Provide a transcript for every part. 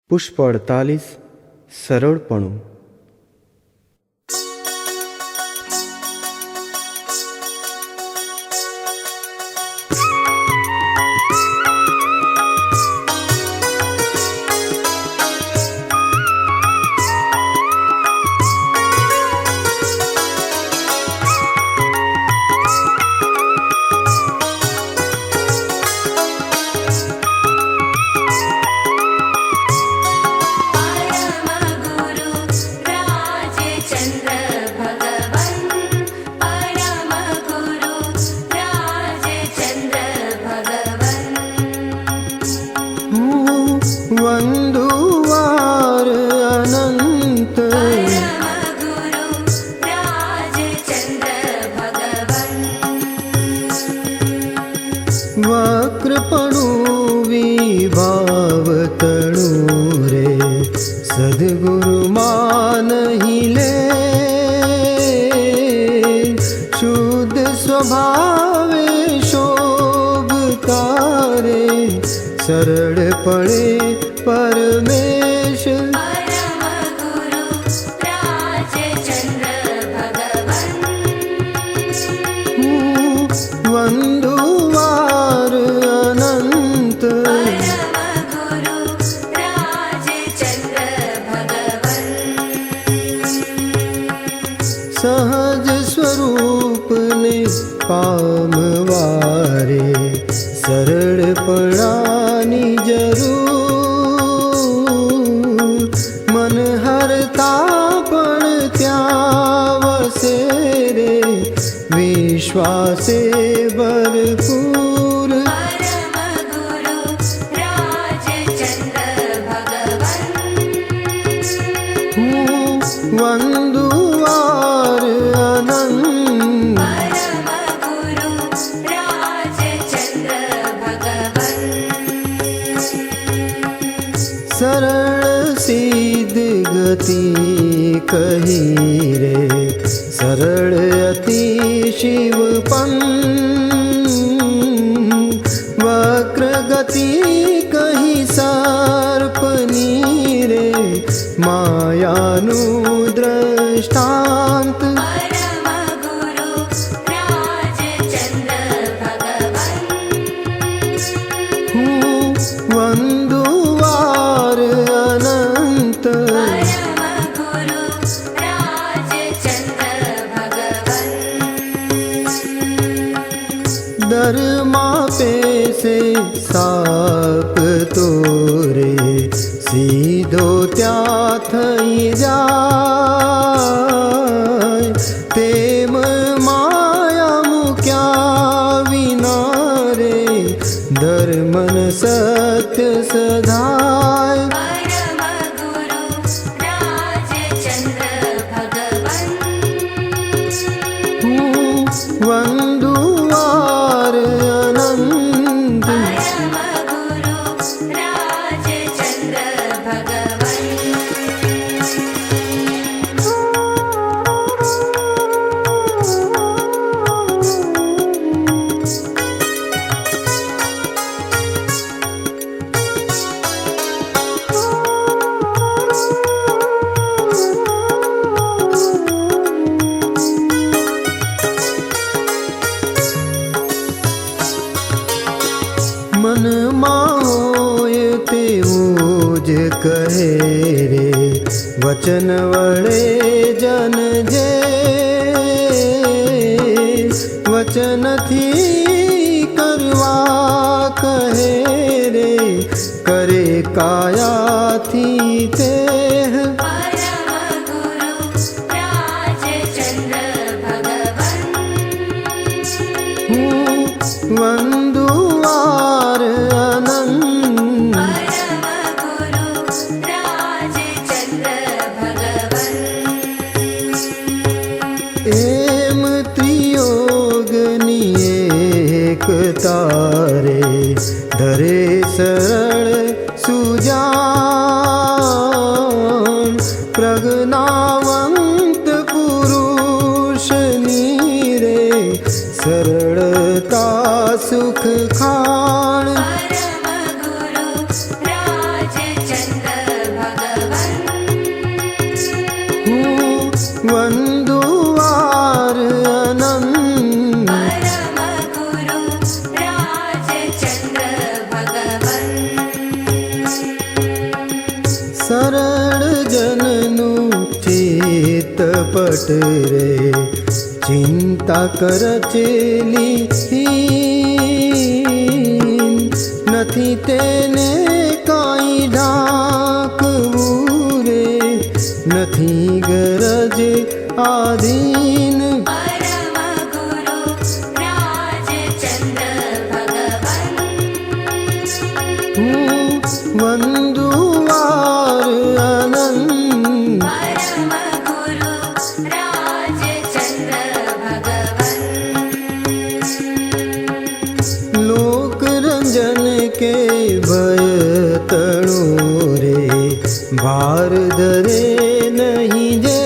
પુષ્પ 48 સરળપણું. वंदुवार अनंत वक्रपणु विभावतणु रे सद्गुरु मानहि ले शुद्ध स्वभावे शोभतारे सरळपणे परमेश वंदुवार अनंत सहज स्वरूप ने पामवारे सरळपणानी जरूर मन हरता पण त्या वसे रे विश्वासे भरपूर वंदुवार अनंत सरल सिद्ध गति कही रे सरल अति शिवपन वक्र गति कही सर्पनी रे मायानु दृष्टांत वंदुवार अनंत धर्मा पे से साप तोरे सीधो त्या थई जाय तेम माया मुक्या विना रे धर्मन सत्य सधाय वंदुवार अनंत मन माहोय तेवो ज कहे रे वचन वड़े जन जे वचन थी करवा कहे रे करे काया थी ते वंदुवार अनंत एम त्रियोगनी एकतारे धरे सरल सुजान प्रज्ञावंत पुरुष नीरे सरलता सुख खान કપટ રે ચિંતા કરચેલી નથી તેને કાંઈ ઢાંકવું રે નથી ગરજ આધીન વંદુવાર આનંદ લોક રંજન કે ભય તણો રે ભાર ધરે નહીં જે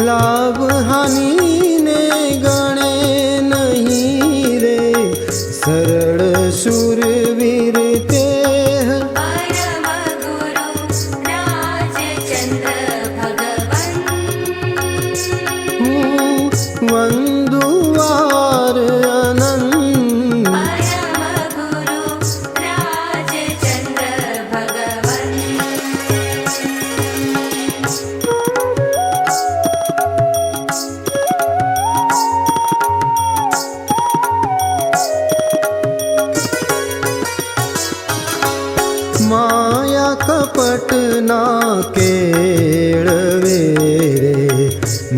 લાભ હાનિને ગણે નહીં રે સરળ શૂરવીર તે વંદુવાર આનંદ માયા કપટ ના કેળવે રે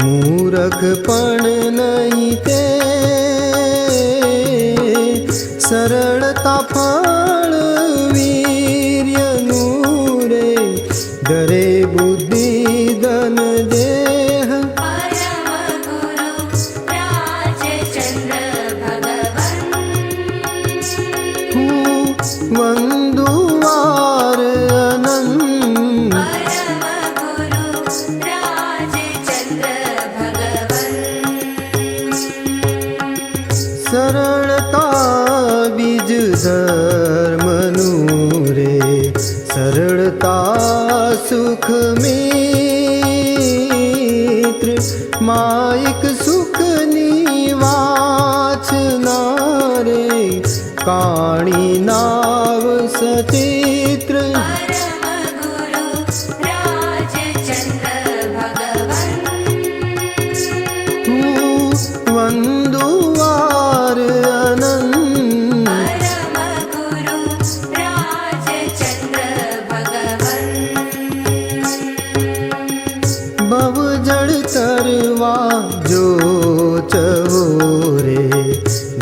મૂરખ પણ નહીં તે સરળતા ફળ વીર્યનું રે ડરે બુદ્ધિ ધન દેહ વંદુવાર આનંદ સરળતા બીજ ધર્મનું રે સરળતા સુખ મિત્ર માયિક સુખની વાચના રે કાણી નાવ સચિત્ર વંદુવાર આનંદ બહુ જળ તરવા જો ચવો રે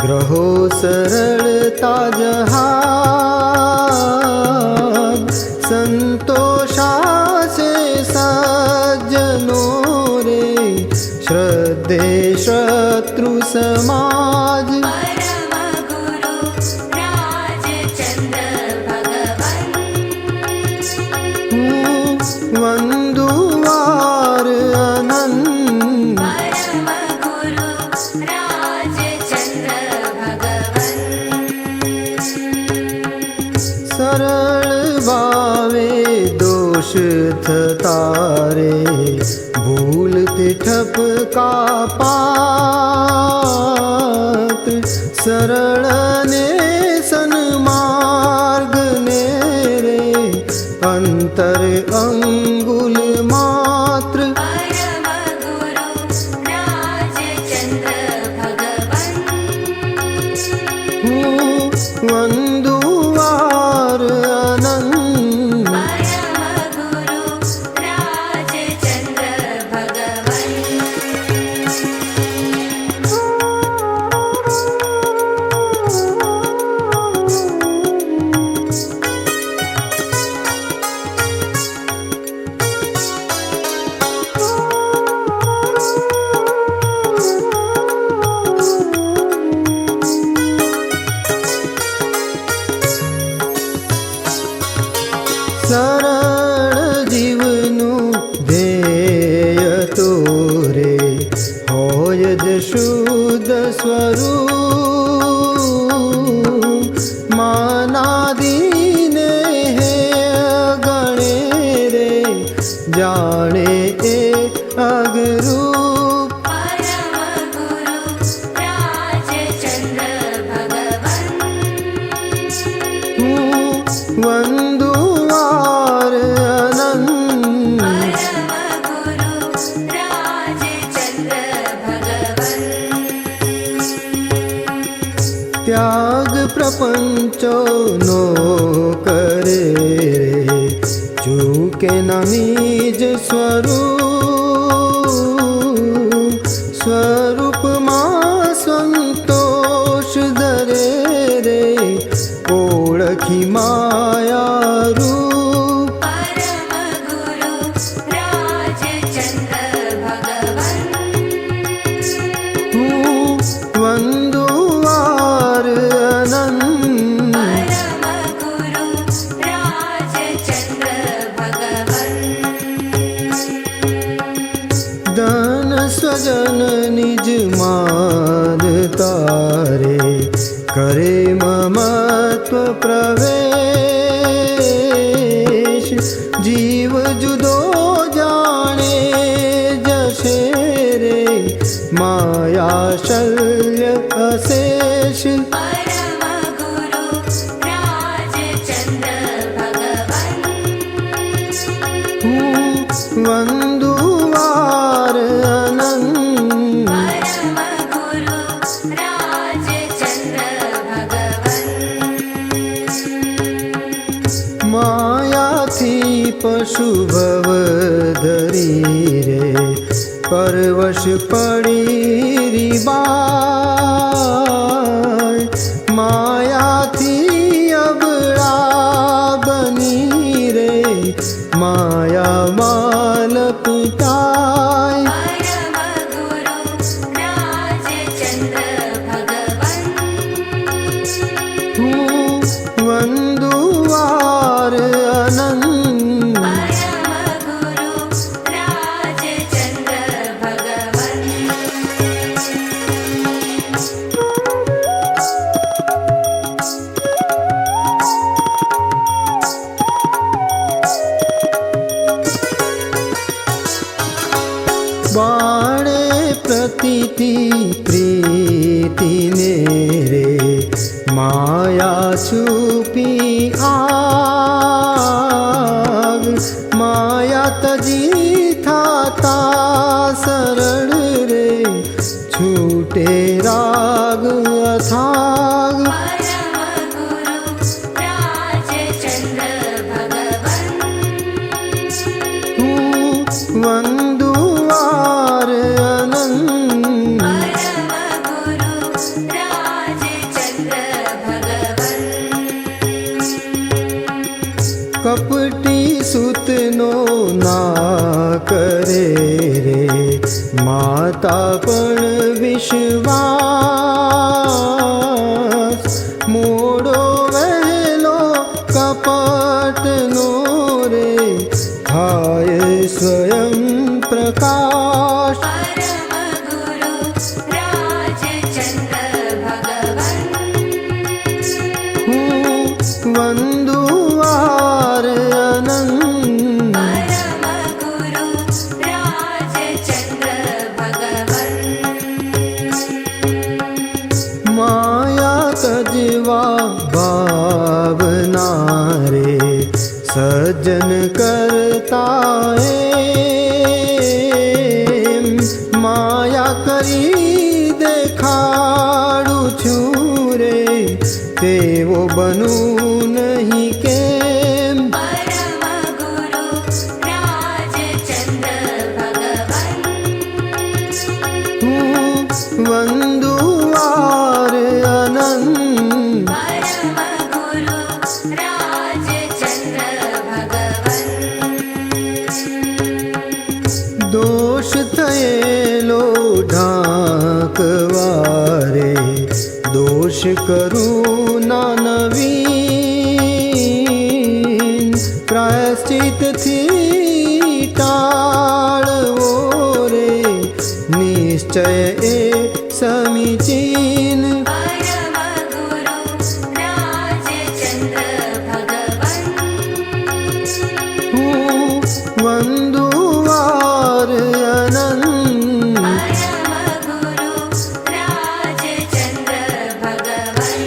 ગ્રહો સરળતા જહાજ સંતોષા સે સજ્જનો રે શ્રદ્ધે શત્રુ સમાજ વંદુવાર આનંદ સરળ ભાવે દોષ થતા રે ભૂલથી ઠપકા પાત્ર સરળને સન્માર્ગને રે અંતર અંગુલ માત્ર વંદુવાર આનંદ સરળ જીવનું ધ્યેય તો રે હોય જ શુદ્ધ સ્વરૂપ માનાદીને હે ગણે રે જાણે એ અગરૂપ વંદુવાર આનંદ પ્રપંચો નો કરે રે, ચૂકે ના નિજ સ્વરૂપમાં સંતોષ ધરે રે, ઓળખી માયા રૂપ પરમ ગુરુ રાજચંદ્ર ભગવન હું વંદુવાર અનંત પરમ ગુરુ રાજચંદ્ર ભગવન ધન સ્વજન નિજ માન તારે, કરે મમત્વ પ્રવેશ, જીવ જુદો જાણે જશે રે, માયા શલ્ય અશેષ પરમ ગુરુ રાજચંદ્ર ભગવન હું વંદુવાર અનંત પરમ ગુરુ રાજચંદ્ર ભગવન માયાથી પશુ ભવ ધરી રે, પરવશ પડી રીબાય, માયાથી અબળા બની રે, માયા માલ પિતાય પરમ ગુરુ રાજચંદ્ર ભગવન હું વંદુવાર અનંત પરમ ગુરુ રાજચંદ્ર ભગવન બાણે પ્રતીતિ પ્રીતિને રે, માયા છુપી આગ, માયા તજી થાતા સરળ રે, છૂટે રાગ અથાગ પરમ ગુરુ રાજચંદ્ર ભગવન હું વંદુવાર અનંત પરમ ગુરુ રાજચંદ્ર ભગવન કપટી સૂતનો ના કરે રે, માતા પણ વિશ્વાસ, મોડો વહેલો કપટનો રે, થાય સ્વયં પ્રકાશ પરમ ગુરુ રાજચંદ્ર ભગવન હું વંદુવાર અનંત પરમ ગુરુ રાજચંદ્ર ભગવન માયા તજવા ભાવના રે, સજ્જન કરતા એમ, માયા કરી દેખાડું છું રે, તેવો બનું નહીં કેમ પરમ ગુરુ રાજચંદ્ર ભગવન હું વંદુવાર અનંત પરમ ગુરુ રાજચંદ્ર ભગવન દોષ થયેલો ઢાંકવારે, દોષ કરું ના નવીન, પ્રાયશ્ચિતથી ટાળવો રે, નિશ્ચય એ સમીચીન પરમ ગુરુ રાજચંદ્ર ભગવન હું વંદુવાર અનંત પરમ ગુરુ રાજચંદ્ર ભગવન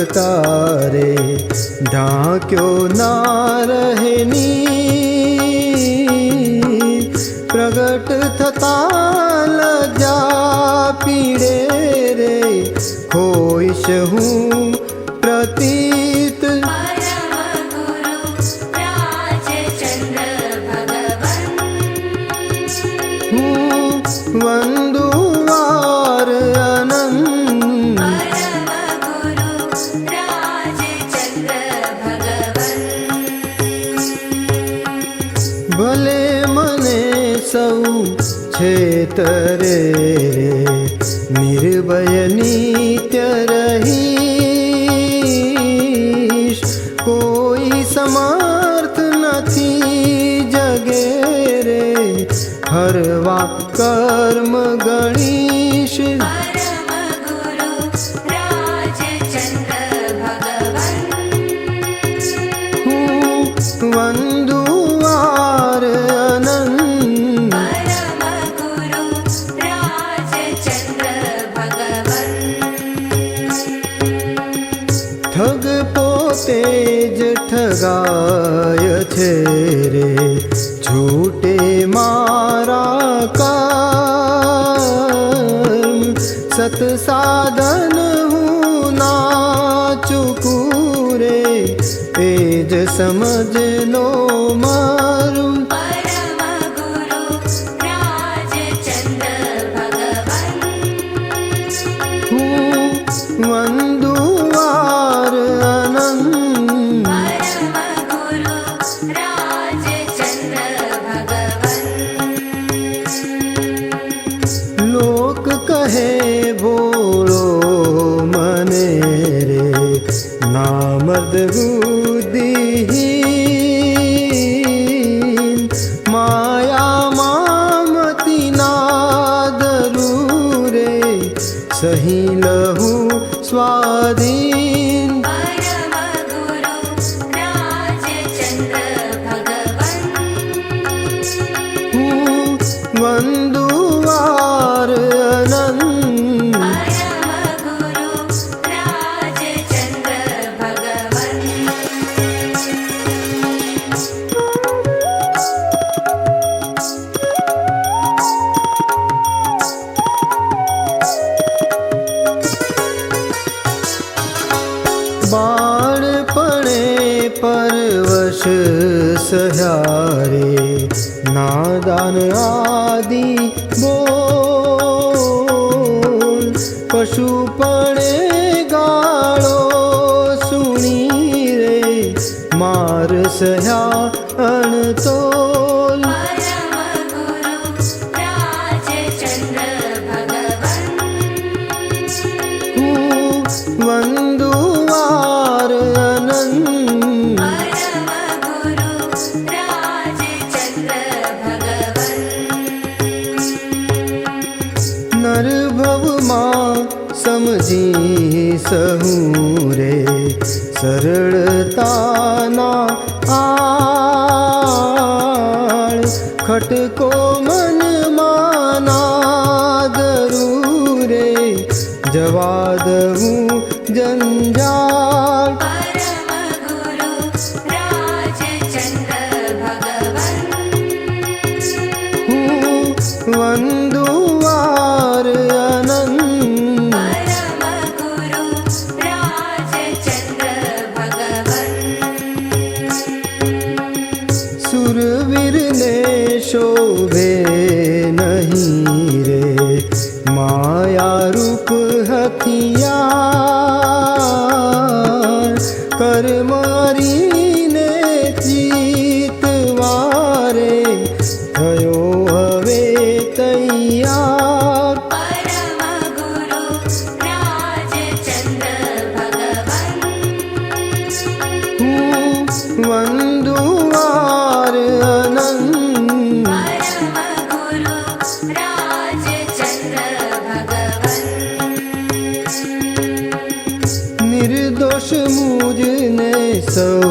અંધકારે ઢાંક્યો ના રહે નીર, પ્રગટ થતા લજા પીડે રે હોઈશ હું પ્રતીત. પરમ ગુરુ રાજચંદ્ર ભગવન હું વંદુવાર અનંત, પરમ ગુરુ રાજચંદ્ર ભગવન ભલે મને સૌ છેતરે નિર્ભય નિત્ય રહીશ, કોઈ સમર્થ નથી જગે રે હરવા કર્મ ગણીશ. પરમ ગુરુ રાજચંદ્ર ભગવન હું વંદુવાર અનંત, પરમ ગુરુ રાજચંદ્ર ભગવન ઠગ પોતે જ ઠગાય છે રે છૂટે મારા કર્મ, સત્સાધન હું ના ચૂકું રે એ જ સમજનો મારું. પરમ ગુરુ રાજચંદ્ર ભગવન હું વંદુવાર અનંત, પરમ ગુરુ રાજચંદ્ર ભગવન લોક કહે ભોળો મને રે નામદ બુદ્ધિહીન, માયા મામતી નાદરૂ રે સહી લહું સ્વાધીન. પરમ ગુરુ રાજચંદ્ર ભગવન હું વંદુવાર અનંત, પરમ ગુરુ રાજચંદ્ર ભગવન બાળપણે પરવશ સહારે નાદાન આદિ બોલ, પશુપણે ગાળો સુણી રે માર સહ્યા અણતોલ. પરમ ગુરુ રાજચંદ્ર ભગવન હું વંદુવાર અનંત, પરમ ગુરુ રાજચંદ્ર ભગવન નરભવમાં સમજી સહું રે સરળતાના આળ, ખટકો મનમાં નાદરૂ રે જવા દઉં જંજાળ. પરમ ગુરુ રાજચંદ્ર ભગવન હું વંદુવાર અનંત, પરમ ગુરુ રાજચંદ્ર ભગવન સુરવીરને શોભે નહીં રે માયા રૂપ હથિયાર, કર મારીને જીતવારે થયો હવે તૈયાર. પરમ ગુરુ રાજચંદ્ર ભગવન હું વંદુવાર અનંત, પરમ ગુરુ રાજચંદ્ર ભગવન નિર્દોષ મુજને સૌ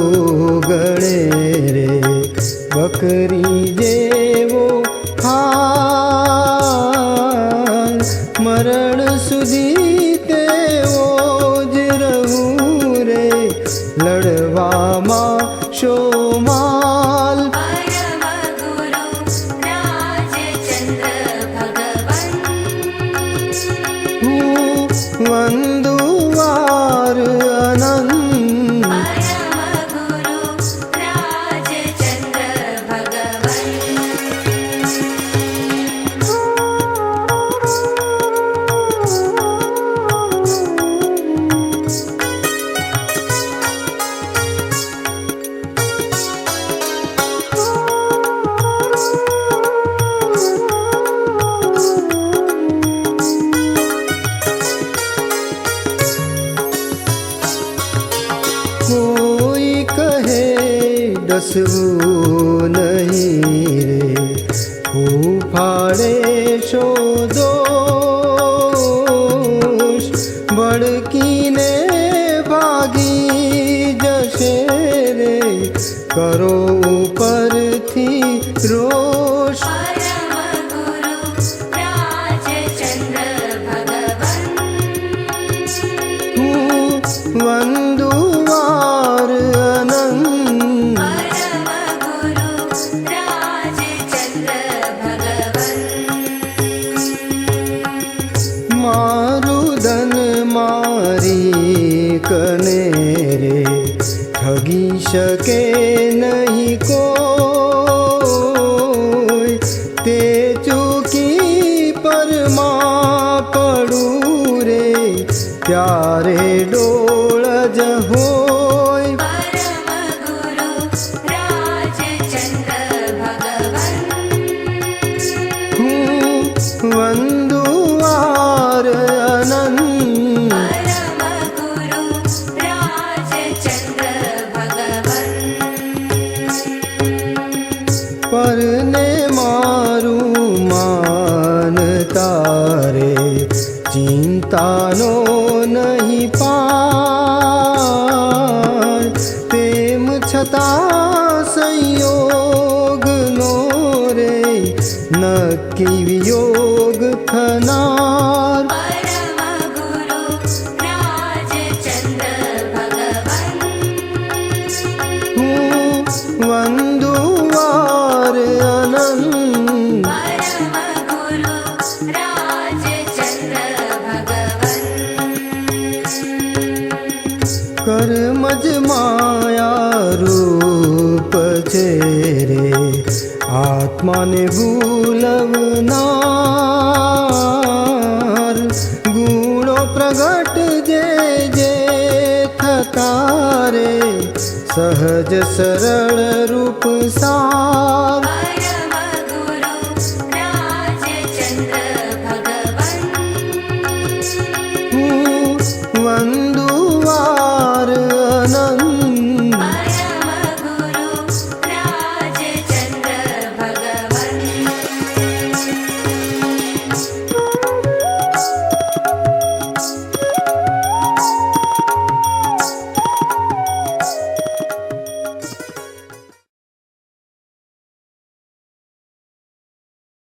ગણે રે બકરી જેવો હાલ, મરણ સુધી તેવો જ રહું શોમાલ પરમ ગુરુ રાજચંદ્ર ભગવન હું વંદુવાર અનંત પરમ ગુરુ રાજચંદ્ર ભગવન કોઈ કહે ડસવું નહીં રે ફૂફાડે શોધોષ ભડકીને ભાગી જશે રે કરો ઉપરથી રોષ પરમ ગુરુ રાજચંદ્ર ભગવન હું વંદુવાર અનંત પરમ ગુરુ રાજચંદ્ર ભગવન મારું ધન મારી કને રે ઠગી શકે નહીં કોઈ તે ચૂકી પરમાં પડું રે ત્યારે ડોળ જ હોય પરમ ગુરુ રાજચંદ્ર ભગવન હું વંદુવાર અનંત પરમ ગુરુ રાજચંદ્ર ભગવન પરને મારું માન તારે ચિંતાનો નહીં પાર તેમ છતાં સંયોગનો રે નક્કી વિયોગ થનાર પરમ ગુરુ રાજચંદ્ર ભગવન હું વંદુવાર અનંત પરમ ગુરુ રાજચંદ્ર ભગવન કર્મજ માયા રૂપ છે રે આત્માને ભૂલવનાર ગુણો પ્રગટ જે જે થતા રે સહજ સરળ રૂપ સાર પરમ